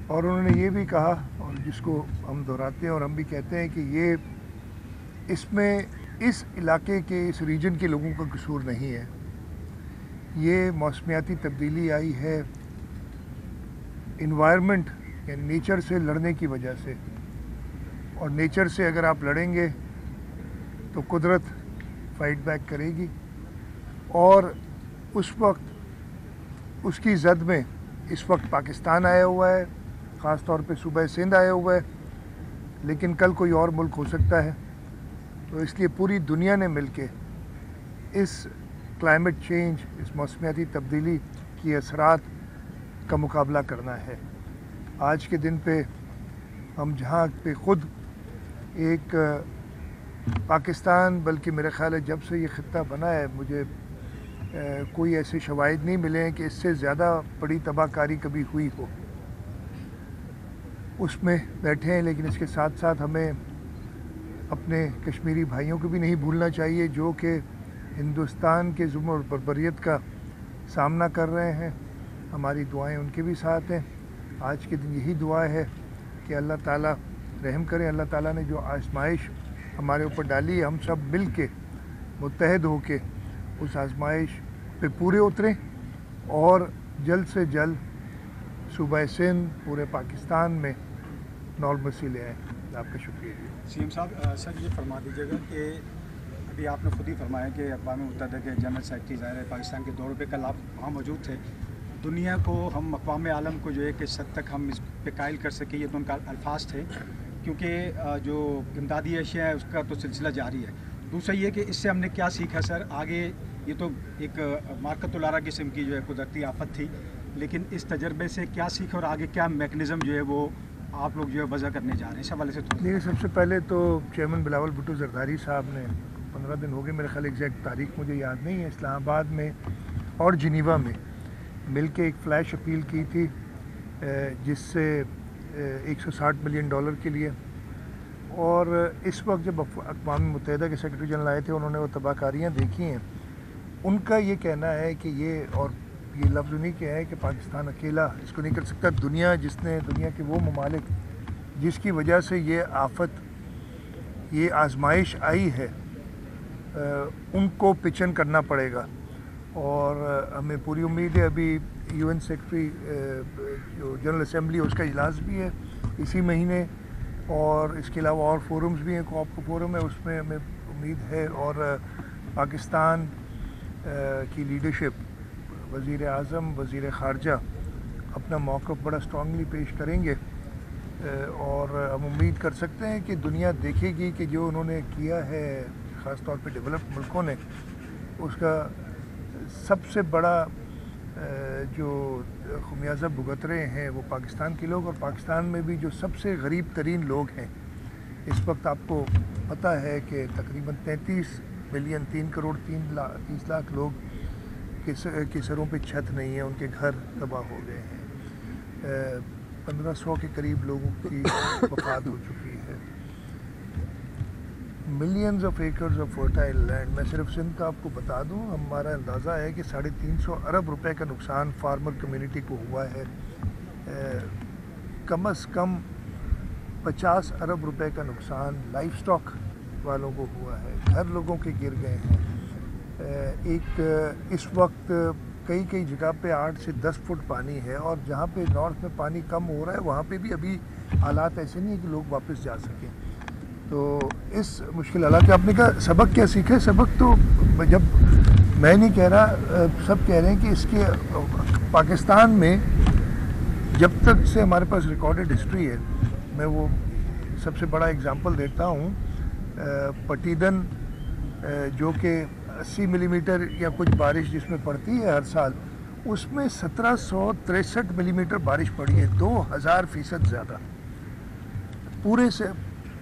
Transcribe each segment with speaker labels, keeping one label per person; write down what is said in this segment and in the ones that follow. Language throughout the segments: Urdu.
Speaker 1: اور انہوں نے یہ بھی کہا، اور جس کو ہم دہراتے ہیں اور ہم بھی کہتے ہیں، کہ یہ اس میں اس علاقے کے، اس ریجن کے لوگوں کا قصور نہیں ہے، یہ موسمیاتی تبدیلی آئی ہے انوائرمنٹ یعنی نیچر سے لڑنے کی وجہ سے، اور نیچر سے اگر آپ لڑیں گے تو قدرت فائٹ بیک کرے گی، اور اس وقت اس کی زد میں اس وقت پاکستان آیا ہوا ہے، خاص طور پہ صوبہ سندھ آیا ہوا ہے، لیکن کل کوئی اور ملک ہو سکتا ہے، تو اس لیے پوری دنیا نے مل کے اس کلائمیٹ چینج، اس موسمیاتی تبدیلی کی اثرات کا مقابلہ کرنا ہے۔ آج کے دن پہ ہم جہاں پہ خود ایک پاکستان، بلکہ میرا خیال ہے جب سے یہ خطہ بنا ہے مجھے کوئی ایسے شواہد نہیں ملے ہیں کہ اس سے زیادہ بڑی تباہ کاری کبھی ہوئی ہو، اس میں بیٹھے ہیں، لیکن اس کے ساتھ ساتھ ہمیں اپنے کشمیری بھائیوں کو بھی نہیں بھولنا چاہیے جو کہ ہندوستان کے ظلم اور بربریت کا سامنا کر رہے ہیں۔ ہماری دعائیں ان کے بھی ساتھ ہیں۔ آج کے دن یہی دعا ہے کہ اللہ تعالیٰ رحم کریں۔ اللہ تعالیٰ نے جو آزمائش ہمارے اوپر ڈالی ہے، ہم سب مل کے متحد ہو کے اس آزمائش پہ پورے اتریں اور جلد سے جلد صوبہ سندھ، پورے پاکستان میں نارملسی لے آئیں۔ آپ کا شکریہ۔
Speaker 2: سی ایم صاحب، سر یہ فرما دیجیے گا کہ ابھی آپ نے خود ہی فرمایا کہ اقوام متحدہ کے جنرل سیکرٹری ظاہر ہے پاکستان کے دورے پہ کل آپ وہاں موجود تھے، دنیا کو ہم اقوام عالم کو جو ہے کہ اس حد تک ہم اس پہ قائل کر سکیں، یہ تو ان کا الفاظ تھے، کیونکہ جو امدادی اشیاء ہے اس کا تو سلسلہ جاری ہے۔ دوسرا یہ کہ اس سے ہم نے کیا سیکھا سر آگے؟ یہ تو ایک مارکت الارا قسم کی جو ہے قدرتی آفت تھی، لیکن اس تجربے سے کیا سیکھا اور آگے کیا میکنزم جو ہے وہ آپ لوگ جو ہے وضع کرنے جا رہے ہیں؟ اس حوالے سے
Speaker 1: دیکھیے، سب سے پہلے تو چیئرمین بلاول بھٹو زرداری صاحب نے 15 دن ہو گئے میرے خیال، ایگزیکٹ تاریخ مجھے یاد نہیں ہے، اسلام آباد میں اور جنیوا میں مل کے ایک فلیش اپیل کی تھی جس سے $160 ملین کے لیے، اور اس وقت جب اقوام متحدہ کے سیکرٹری جنرل آئے تھے انہوں نے وہ تباہ کاریاں دیکھی ہیں، ان کا یہ کہنا ہے کہ یہ، اور یہ لفظ انہیں کیا ہے کہ پاکستان اکیلا اس کو نہیں کر سکتا، دنیا کے وہ ممالک جس کی وجہ سے یہ آفت، یہ آزمائش آئی ہے، ان کو پچن کرنا پڑے گا، اور ہمیں پوری امید ہے ابھی UN سیکرٹری جو جنرل اسمبلی اس کا اجلاس بھی ہے اسی مہینے، اور اس کے علاوہ اور فورمز بھی ہیں، کوپ فورم ہے، اس میں ہمیں امید ہے، اور پاکستان کی لیڈرشپ، وزیر اعظم، وزیر خارجہ اپنا موقف بڑا اسٹرانگلی پیش کریں گے، اور ہم امید کر سکتے ہیں کہ دنیا دیکھے گی کہ جو انہوں نے کیا ہے خاص طور پہ ڈیولپڈ ملکوں نے، اس کا سب سے بڑا جو خمیازہ بھگت رہے ہیں وہ پاکستان کے لوگ، اور پاکستان میں بھی جو سب سے غریب ترین لوگ ہیں اس وقت، آپ کو پتہ ہے کہ تقریباً 33 ملین 3 کروڑ 30 لاکھ لوگ کے سروں پہ چھت نہیں ہے، ان کے گھر تباہ ہو گئے ہیں، 1500 کے قریب لوگوں کی وفات ہو چکی ہے، millions of acres of fertile land. میں صرف سندھ کا آپ کو بتا دوں، ہمارا اندازہ ہے کہ 350 ارب روپے کا نقصان فارمر کمیونٹی کو ہوا ہے، کم از کم 50 ارب روپے کا نقصان لائف سٹاک والوں کو ہوا ہے، گھر لوگوں کے گر گئے ہیں، ایک اس وقت کئی جگہ پہ 8 سے 10 فٹ پانی ہے، اور جہاں پہ نارتھ میں پانی کم ہو رہا ہے وہاں پہ بھی ابھی حالات ایسے نہیں ہیں کہ لوگ واپس جا سکیں۔ تو اس مشکل حالات آپ نے کہا سبق کیا سیکھے؟ سبق تو جب میں نہیں کہہ رہا، سب کہہ رہے ہیں کہ اس کے پاکستان میں جب تک سے ہمارے پاس ریکارڈڈ ہسٹری ہے، میں وہ سب سے بڑا اگزامپل دیتا ہوں، پٹیدن جو کہ 80 ملی میٹر یا کچھ بارش جس میں پڑتی ہے ہر سال، اس میں 1763 ملی میٹر بارش پڑی ہے، 2000% زیادہ، پورے سے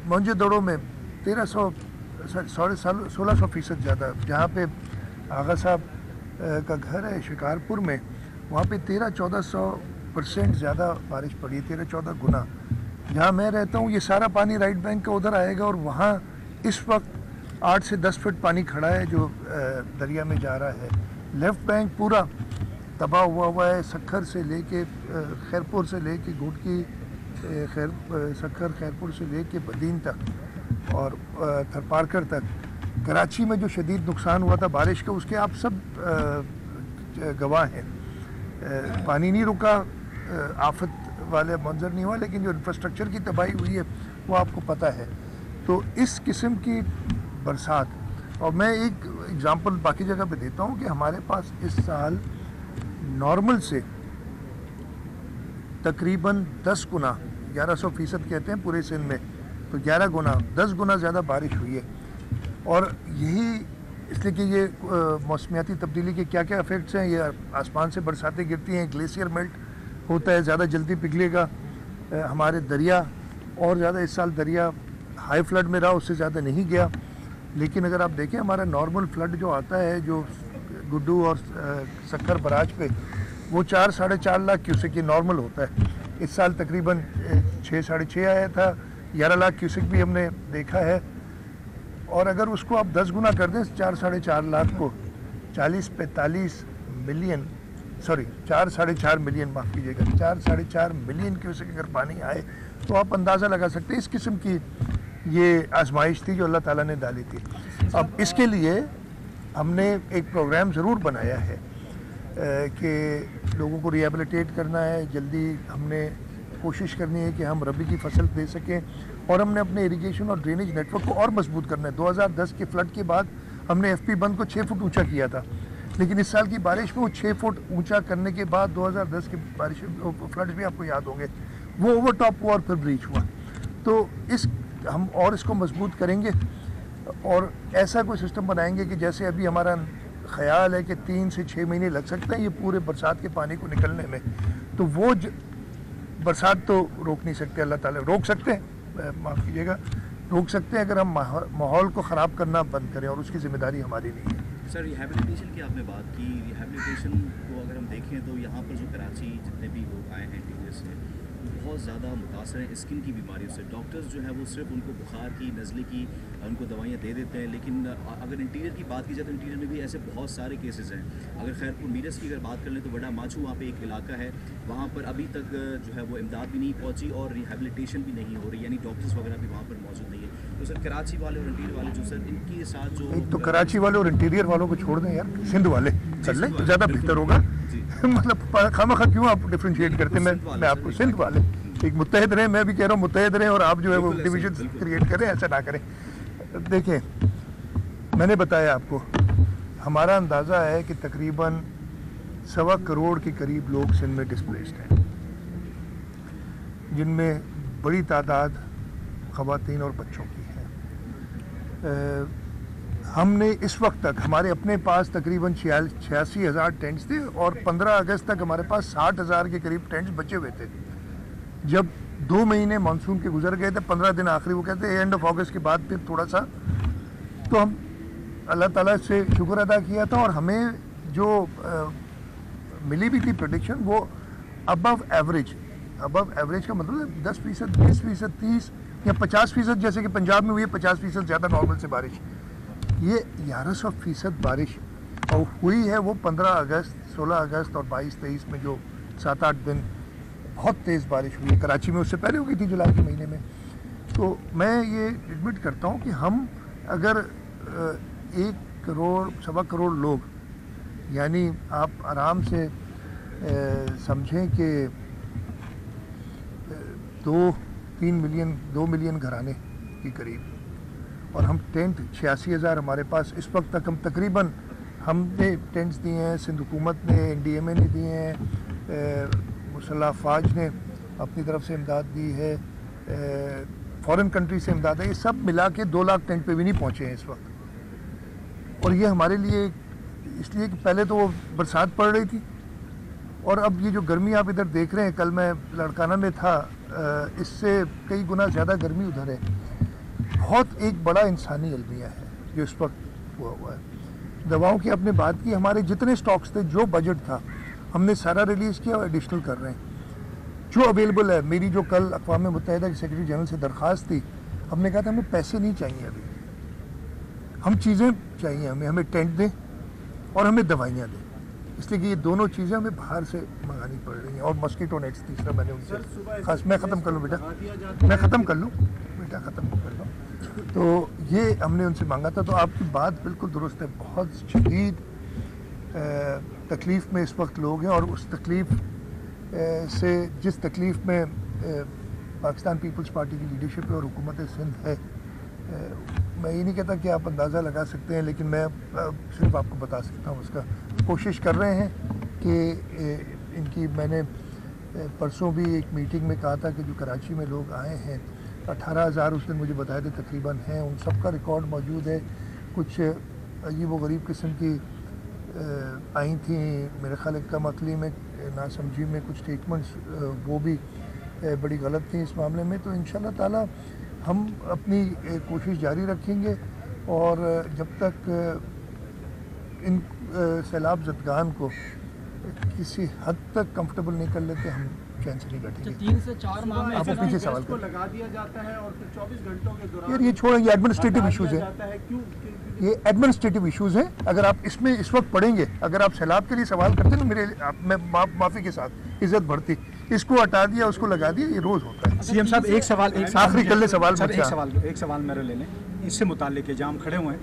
Speaker 1: موئنجو دڑو میں 1600% زیادہ، جہاں پہ آغا صاحب کا گھر ہے شکارپور میں، وہاں پہ 1300-1400% زیادہ بارش پڑی ہے، 13-14 گنا۔ جہاں میں رہتا ہوں یہ سارا پانی رائٹ بینک کا ادھر آئے گا، اور وہاں اس وقت 8 سے 10 فٹ پانی کھڑا ہے جو دریا میں جا رہا ہے۔ لیفٹ بینک پورا تباہ ہوا ہے سکھر سے لے کے خیرپور سے لے کے گھوٹکی سکھر خیرپور سے لے کے بدین تک اور تھرپارکر تک کراچی میں جو شدید نقصان ہوا تھا بارش کا اس کے آپ سب گواہ ہیں. پانی نہیں رکا, آفت والے منظر نہیں ہوا, لیکن جو انفراسٹرکچر کی تباہی ہوئی ہے وہ آپ کو پتہ ہے. تو اس قسم کی برسات, اور میں ایک اگزامپل باقی جگہ پہ دیتا ہوں کہ ہمارے پاس اس سال نارمل سے تقریباً 10 گنا 1100% کہتے ہیں پورے سندھ میں, تو 11 گنا 10 گنا زیادہ بارش ہوئی ہے. اور یہی اس لیے کہ یہ موسمیاتی تبدیلی کے کیا کیا افیکٹس ہیں. یہ آسمان سے برساتیں گرتی ہیں, گلیشیئر میلٹ ہوتا ہے, زیادہ جلدی پگھلے گا. ہمارے دریا اور زیادہ اس سال دریا ہائی فلڈ میں رہا, اس سے زیادہ نہیں گیا. لیکن اگر آپ دیکھیں ہمارا نارمل فلڈ جو آتا ہے جو گڈو اور سکھر براج پہ, وہ 4-4.5 لاکھ کیوسک یہ نارمل ہوتا ہے. اس سال تقریباً 6-6.5 آیا تھا, 11 لاکھ کیوسک بھی ہم نے دیکھا ہے. اور اگر اس کو آپ 10 گنا کر دیں 4-4.5 لاکھ کو, 40-45 ملین 4-4.5 ملین معاف کیجیے گا 4-4.5 ملین کیوسک اگر پانی آئے تو آپ اندازہ لگا سکتے ہیں اس قسم کی یہ آزمائش تھی جو اللہ تعالیٰ نے ڈالی تھی. اب اس کے لیے ہم نے ایک پروگرام ضرور بنایا ہے کہ لوگوں کو ریہیبلیٹیٹ کرنا ہے. جلدی ہم نے کوشش کرنی ہے کہ ہم ربی کی فصل دے سکیں, اور ہم نے اپنے ایریگیشن اور ڈرینیج نیٹ ورک کو اور مضبوط کرنا ہے. 2010 کے فلڈ کے بعد ہم نے ایف پی بند کو 6 فٹ اونچا کیا تھا, لیکن اس سال کی بارش میں وہ 6 فٹ اونچا کرنے کے بعد 2010 کے بارش فلڈ بھی آپ کو یاد ہوں گے, وہ اوور ٹاپ ہوا اور پھر بریچ ہوا. تو ہم اور اس کو مضبوط کریں گے اور ایسا کوئی سسٹم بنائیں گے کہ جیسے ابھی ہمارا خیال ہے کہ 3 سے 6 مہینے لگ سکتے ہیں یہ پورے برسات کے پانی کو نکلنے میں, تو وہ برسات تو روک نہیں سکتے, اللہ تعالیٰ روک سکتے ہیں, معاف کیجیے گا روک سکتے ہیں اگر ہم ماحول کو خراب کرنا بند کریں, اور اس کی ذمہ داری ہماری نہیں ہے.
Speaker 3: سر ریہیبلیٹیشن کی آپ نے بات کی, ریہیبلیٹیشن کو اگر ہم دیکھیں تو یہاں پر جو کراچی جتنے بھی لوگ آئے ہیں انٹیریئر سے بہت زیادہ متاثر ہیں اسکن کی بیماریوں سے. ڈاکٹرز جو ہے وہ صرف ان کو بخار کی, نزلے کی ان کو دوائیاں دے دیتے ہیں, لیکن اگر انٹیریئر کی بات کی جائے تو انٹیریئر میں بھی ایسے بہت سارے کیسز ہیں. اگر خیرپور میرس کی اگر بات کر لیں تو بڑا ماچھو وہاں پہ ایک علاقہ ہے, وہاں پر ابھی تک جو ہے وہ امداد بھی نہیں پہنچی اور ریہیبلیٹیشن بھی نہیں ہو رہی, یعنی ڈاکٹرز وغیرہ بھی وہاں پر موجود نہیں ہے. تو سر کراچی والے اور انٹیریئر والے جو سر ان کے ساتھ جو
Speaker 1: ایک تو کراچی والے اور انٹیریئر والوں کو چھوڑ دیں یار, سندھ والے چل لیں تو زیادہ بہتر ہوگا. مطلب خواہ کیوں آپ ڈفرینشیٹ کرتے ہیں, میں آپ کو سندھ والے ایک متحد رہیں, میں بھی کہہ رہا ہوں متحد رہیں, اور آپ جو ہے وہ ڈویژن کریٹ کریں, ایسا نہ کریں. دیکھیں میں نے بتایا آپ کو, ہمارا اندازہ ہے کہ تقریباً 1.25 کروڑ کے قریب لوگ سندھ میں ڈسپلیسڈ ہیں, جن میں بڑی تعداد خواتین اور بچوں کی ہے. ہم نے اس وقت تک ہمارے اپنے پاس تقریباً 86,000 ٹینٹس تھے, اور 15 اگست تک ہمارے پاس 60,000 کے قریب ٹینٹس بچے ہوئے تھے. جب 2 مہینے مانسون کے گزر گئے تھے, 15 دن آخری, وہ کہتے ہیں اینڈ آف اگست کے بعد پھر تھوڑا سا, تو ہم اللہ تعالیٰ سے شکر ادا کیا تھا, اور ہمیں جو ملی بھی تھی پریڈکشن وہ ابو ایوریج کا مطلب 10%, 20%, 30 یا 50%, جیسے کہ پنجاب میں ہوئی ہے 50% زیادہ نارمل سے بارش. یہ 1100% بارش اور ہوئی ہے وہ 15 اگست, 16 اگست اور 22-23 میں جو 7-8 دن بہت تیز بارش ہوئی ہے. کراچی میں اس سے پہلے ہو گئی تھی جولائی کے مہینے میں. تو میں یہ ایڈمٹ کرتا ہوں کہ ہم اگر 1 کروڑ 1.25 کروڑ لوگ, یعنی آپ آرام سے سمجھیں کہ 2 ملین گھرانے کے قریب, اور ہم ٹینٹ 86,000 ہمارے پاس اس وقت تک, ہم تقریباً ہم نے ٹینٹس دیے ہیں, سندھ حکومت نے, NDMA نے دیے ہیں, مسلح افواج نے اپنی طرف سے امداد دی ہے, فورن کنٹری سے امداد ہے, یہ سب ملا کے 2 لاکھ ٹینٹ پہ بھی نہیں پہنچے ہیں اس وقت. اور یہ ہمارے لیے اس لیے کہ پہلے تو وہ برسات پڑ رہی تھی, اور اب یہ جو گرمی آپ ادھر دیکھ رہے ہیں, کل میں لڑکانہ میں تھا, اس سے کئی گنا زیادہ گرمی ادھر ہے. بہت ایک بڑا انسانی المیہ ہے جو اس وقت ہوا ہے. دواؤں کی آپ نے بات کی, ہمارے جتنے سٹاکس تھے, جو بجٹ تھا, ہم نے سارا ریلیز کیا اور ایڈیشنل کر رہے ہیں جو اویلیبل ہے. میری جو کل اقوام متحدہ کے سیکرٹری جنرل سے درخواست تھی, ہم نے کہا تھا ہمیں پیسے نہیں چاہیے ابھی, ہم چیزیں چاہیے, ہمیں ٹینٹ دیں اور ہمیں دوائیاں دیں. اس لیے کہ یہ دونوں چیزیں ہمیں باہر سے منگانی پڑ رہی ہیں. اور ماسکیٹو نیٹس تیسرا میں نے ان سے خاص. میں ختم کر لوں بیٹا, میں ختم کر لوں بیٹا, ختم کر لوں. تو یہ ہم نے ان سے مانگا تھا. تو آپ کی بات بالکل درست ہے. بہت شدید تکلیف میں اس وقت لوگ ہیں, اور اس تکلیف سے جس تکلیف میں پاکستان پیپلز پارٹی کی لیڈرشپ اور حکومت سندھ ہے, میں یہ نہیں کہتا کہ آپ اندازہ لگا سکتے ہیں, لیکن میں صرف آپ کو بتا سکتا ہوں اس کا. کوشش کر رہے ہیں کہ ان کی, میں نے پرسوں بھی ایک میٹنگ میں کہا تھا کہ جو کراچی میں لوگ آئے ہیں 18,000 اس نے مجھے بتایا تھے تقریباً ہیں, ان سب کا ریکارڈ موجود ہے. کچھ عجیب و غریب قسم کی آئی تھیں میرے خیال کم عقلی میں, ناسمجھی میں کچھ اسٹیٹمنٹس وہ بھی بڑی غلط تھیں اس معاملے میں. تو انشاءاللہ تعالی ہم اپنی کوشش جاری رکھیں گے, اور جب تک ان سیلاب زدگان کو کسی حد تک کمفرٹیبل نہیں کر لیتے ہم چین سے نہیں بیٹھیں گے.
Speaker 4: 3 سے 4 ماہ میں
Speaker 1: آپ اپنی سے سوال
Speaker 4: کو
Speaker 1: کریں.
Speaker 4: لگا دیا جاتا ہے اور پھر 24 گھنٹوں کے دوران
Speaker 1: یار یہ چھوڑیں, یہ ایڈمنسٹریٹو ایشوز ہیں, یہ ایڈمنسٹریٹو ایشوز ہیں. اگر آپ اس میں اس وقت پڑھیں گے, اگر آپ سیلاب کے لیے سوال کرتے ہیں میرے میں معافی کے ساتھ عزت بڑھتی, اس کو ہٹا دیا اس کو لگا دیا, یہ روز ہوتا ہے.
Speaker 2: سی ایم صاحب ایک سوال
Speaker 1: آخری کر لیں سوال.
Speaker 2: سر ایک سوال میرا لے لیں اس سے متعلق ہے. جہاں ہم کھڑے ہوئے ہیں,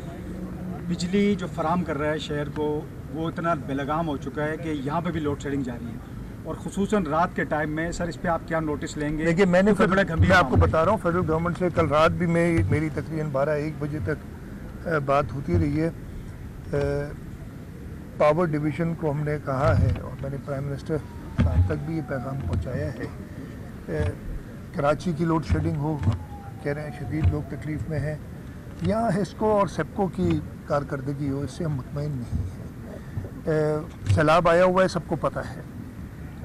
Speaker 2: بجلی جو فراہم کر رہا ہے شہر کو وہ اتنا بے لگام ہو چکا ہے کہ یہاں پہ بھی لوڈ شیڈنگ جاری ہے, اور خصوصاً رات کے ٹائم میں. سر اس پہ آپ کیا نوٹس لیں گے؟
Speaker 1: دیکھیے میں آپ کو بتا رہا ہوں, فیڈرل گورنمنٹ سے کل رات بھی میری تقریباً 12-1 بجے تک بات ہوتی رہی ہے. پاور ڈویژن کو ہم نے کہا ہے, اور میں نے پرائم منسٹر صاحب تک بھی یہ پیغام پہنچایا ہے, کراچی کی لوڈ شیڈنگ ہو, کہہ رہے ہیں شدید لوگ تکلیف میں ہیں, یا ہسکو اور سیپکو کی کارکردگی ہو, اس سے ہم مطمئن نہیں ہیں. سیلاب آیا ہوا ہے, سب کو پتہ ہے.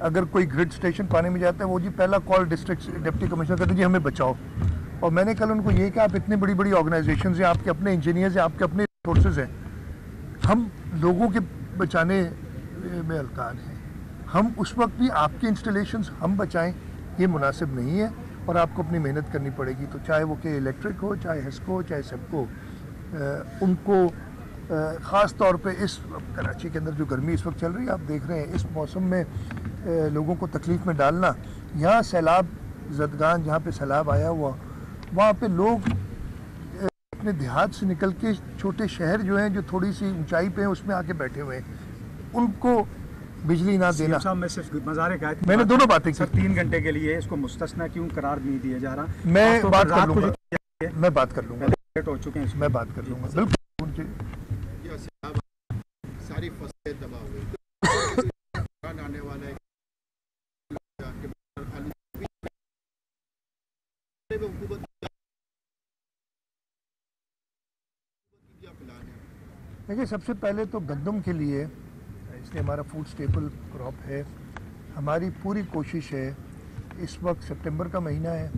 Speaker 1: اگر کوئی گرڈ اسٹیشن پانی میں جاتا ہے, وہ جی پہلا کال ڈسٹرکٹ ڈپٹی کمشنر کرتے ہیں جی ہمیں بچاؤ. اور میں نے کل ان کو یہ کہا, آپ اتنے بڑی بڑی آرگنائزیشنز ہیں, آپ کے اپنے انجینئرز ہیں, آپ کے اپنے ریسورسز ہیں, ہم لوگوں کے بچانے میں الکان ہیں. ہم اس وقت بھی آپ کے انسٹالیشنز ہم بچائیں, یہ مناسب نہیں ہے, اور آپ کو اپنی محنت کرنی پڑے گی. تو چاہے وہ کہ الیکٹرک ہو, چاہے ہسکو ہو, چاہے سیپکو, ان کو خاص طور پہ اس کراچی کے اندر جو گرمی اس وقت چل رہی ہے, آپ دیکھ رہے ہیں اس موسم میں لوگوں کو تکلیف میں ڈالنا. یہاں سیلاب زدگان, جہاں پہ سیلاب آیا ہوا, وہاں پہ لوگ اپنے دیہات سے نکل کے چھوٹے شہر جو ہیں جو تھوڑی سی اونچائی پہ ہیں اس میں آ کے بیٹھے ہوئے ہیں, ان کو بجلی نہ دینا.
Speaker 2: میں صرف مزار قائد
Speaker 1: میں نے دونوں باتیں کی.
Speaker 2: سر 3 گھنٹے کے لیے اس کو مستثنا کیوں قرار نہیں دیا جا رہا؟
Speaker 1: میں بات کر لوں گا, میں بات کر لوں گا,
Speaker 2: لیٹ ہو چکے ہیں,
Speaker 1: میں بات کر لوں گا. بالکل
Speaker 5: ساری فصلیں تباہ ہو گئی, آنے والا ہے
Speaker 1: دیکھیے, سب سے پہلے تو گندم کے لیے, اس لیے ہمارا فوڈ سٹیپل کراپ ہے, ہماری پوری کوشش ہے. اس وقت سپٹمبر کا مہینہ ہے,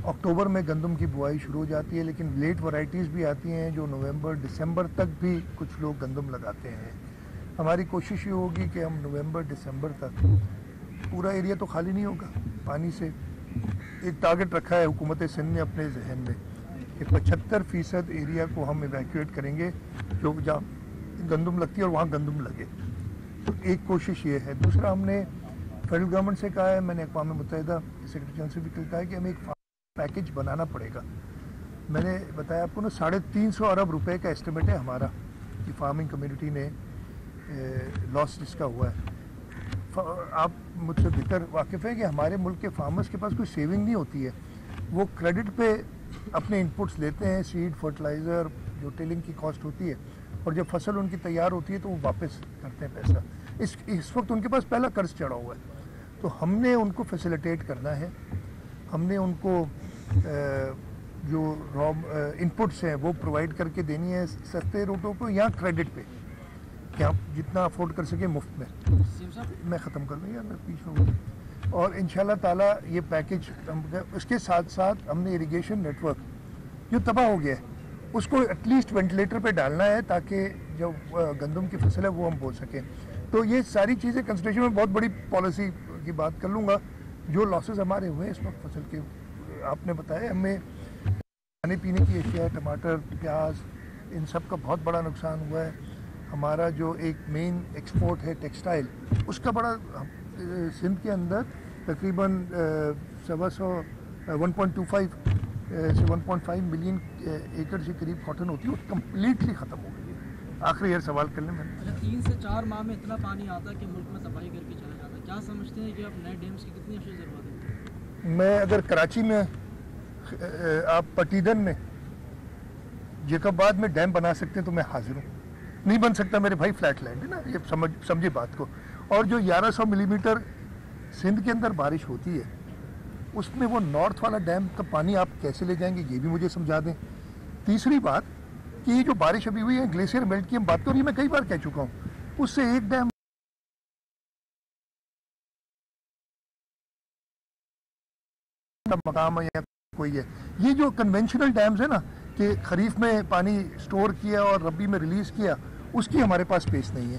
Speaker 1: اکتوبر میں گندم کی بوائی شروع ہو جاتی ہے, لیکن لیٹ ورائٹیز بھی آتی ہیں جو نومبر دسمبر تک بھی کچھ لوگ گندم لگاتے ہیں. ہماری کوشش یہ ہوگی کہ ہم نومبر دسمبر تک, پورا ایریا تو خالی نہیں ہوگا پانی سے. ایک ٹارگٹ رکھا ہے حکومت سندھ نے اپنے ذہن میں کہ 75% ایریا کو ہم ایویکویٹ کریں گے جو جہاں گندم لگتی ہے اور وہاں گندم لگے. تو ایک کوشش یہ ہے. دوسرا, ہم نے فیڈرل گورنمنٹ سے کہا ہے, میں نے اقوام متحدہ سیکرٹری جنرل سے بھی کہا ہے کہ ہمیں ایک پیکج بنانا پڑے گا. میں نے بتایا آپ کو نا, 350 ارب روپے کا ایسٹیمیٹ ہے ہمارا کہ فارمنگ کمیونٹی نے لاس جس کا ہوا ہے. آپ مجھ سے بہتر واقف ہے کہ ہمارے ملک کے فارمرز کے پاس کوئی سیونگ نہیں ہوتی ہے. وہ کریڈٹ پہ اپنے انپٹس لیتے ہیں, سیڈ, فرٹیلائزر, جو ٹیلنگ کی کاسٹ ہوتی ہے, اور جب فصل ان کی تیار ہوتی ہے تو وہ واپس کرتے ہیں پیسہ. اس وقت ان کے پاس پہلا قرض چڑھا ہوا ہے, تو ہم نے ان کو فیسیلیٹیٹ کرنا ہے. ہم نے ان کو جو را انپٹس ہیں وہ پرووائڈ کر کے دینی ہے سستے ریٹوں کو یا کریڈٹ پہ, کہ آپ جتنا افورڈ کر سکیں مفت میں. میں ختم کر دوں, یا میں پیچھے ہوں. اور انشاءاللہ تعالیٰ یہ پیکج, اس کے ساتھ ساتھ ہم نے اریگیشن نیٹ ورک جو تباہ ہو گیا ہے اس کو ایٹ لیسٹ وینٹیلیٹر پہ ڈالنا ہے, تاکہ جو گندم کی فصل ہے وہ ہم بول سکیں. تو یہ ساری چیزیں کنسیڈریشن میں, بہت بڑی پالیسی کی بات کر لوں گا. جو لاسز ہمارے ہوئے ہیں اس وقت فصل کے, آپ نے بتایا, ہمیں کھانے پینے کی اشیاء, ٹماٹر, پیاز, ان سب کا بہت بڑا نقصان ہوا ہے. ہمارا جو ایک مین ایکسپورٹ ہے ٹیکسٹائل، اس کا بڑا سندھ کے اندر تقریباً 1.25 سے 1.5 ملین ایکڑ سے قریب کاٹن ہوتی ہے، وہ کمپلیٹلی ختم ہو گئی ہے۔ آخری ایئر سوال کر لیں میں۔
Speaker 6: 3 سے 4 ماہ میں اتنا پانی آتا ہے کہ ملک میں تباہی کر کے چلا جاتا ہے، کیا سمجھتے ہیں کہ اب نئے ڈیمز کی کتنی اشد ضرورت ہے؟
Speaker 1: میں اگر کراچی میں آپ پٹیدن میں جیکب میں ڈیم بنا سکتے ہیں تو میں حاضر ہوں۔ نہیں بن سکتا میرے بھائی، فلیٹ لینڈ ہے نا، یہ سمجھے بات کو۔ اور جو 1100 ملی میٹر سندھ کے اندر بارش ہوتی ہے، اس میں وہ نارتھ والا ڈیم کا پانی آپ کیسے لے جائیں گے، یہ بھی مجھے سمجھا دیں۔ تیسری بات کہ یہ جو بارش ابھی ہوئی ہے گلیشیئر میلٹ کی ہم بات تو نہیں، میں کئی بار کہہ چکا ہوں، اس سے ایک ڈیم مقام ہے یا کوئی ہے۔ یہ جو کنونشنل ڈیمز ہے نا کہ خریف میں پانی سٹور کیا اور ربی میں ریلیز کیا، اس کی ہمارے پاس سپیس نہیں ہے۔